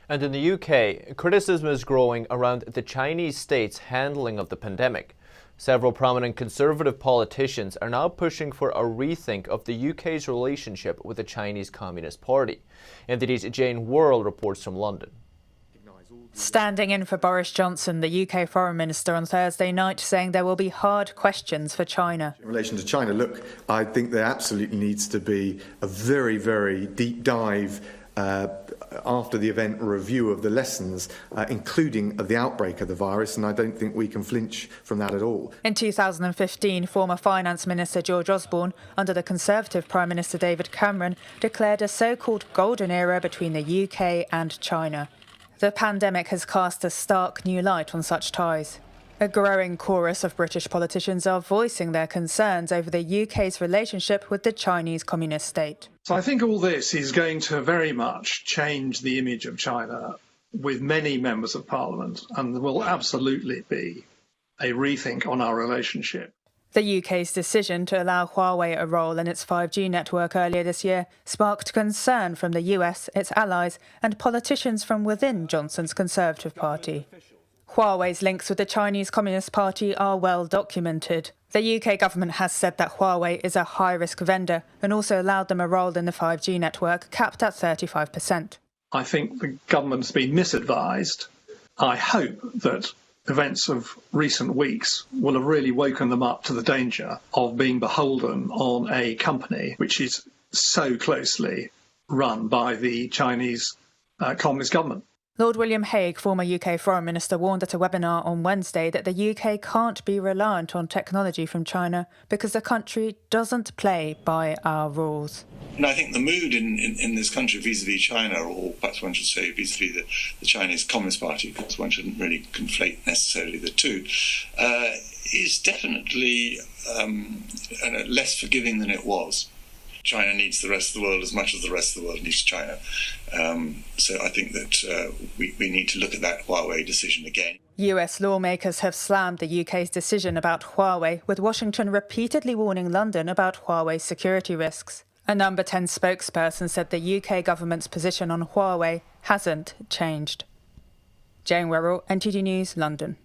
And in the UK, criticism is growing around the Chinese state's handling of the pandemic. Several prominent Conservative politicians are now pushing for a rethink of the UK's relationship with the Chinese Communist Party. NTD's Jane Worrell reports from London. Standing in for Boris Johnson, the UK Foreign Minister on Thursday night, saying there will be hard questions for China. In relation to China, look, I think there absolutely needs to be a very, very deep dive after the event review of the lessons, including of the outbreak of the virus, and I don't think we can flinch from that at all. In 2015, former Finance Minister George Osborne, under the Conservative Prime Minister David Cameron, declared a so-called golden era between the UK and China. The pandemic has cast a stark new light on such ties. A growing chorus of British politicians are voicing their concerns over the UK's relationship with the Chinese Communist state. So I think all this is going to very much change the image of China with many members of Parliament, and there will absolutely be a rethink on our relationship. The UK's decision to allow Huawei a role in its 5G network earlier this year sparked concern from the US, its allies, and politicians from within Johnson's Conservative Party. Huawei's links with the Chinese Communist Party are well documented. The UK government has said that Huawei is a high-risk vendor and also allowed them a role in the 5G network, capped at 35%. I think the government's been misadvised. I hope that events of recent weeks will have really woken them up to the danger of being beholden on a company which is so closely run by the Chinese Communist government. Lord William Hague, former UK Foreign Minister, warned at a webinar on Wednesday that the UK can't be reliant on technology from China because the country doesn't play by our rules. And I think the mood in this country vis-à-vis China, or perhaps one should say vis-à-vis the Chinese Communist Party, because one shouldn't really conflate necessarily the two, is definitely less forgiving than it was. China needs the rest of the world as much as the rest of the world needs China. So I think that we need to look at that Huawei decision again. US lawmakers have slammed the UK's decision about Huawei, with Washington repeatedly warning London about Huawei's security risks. A Number 10 spokesperson said the UK government's position on Huawei hasn't changed. Jane Worrell, NTD News, London.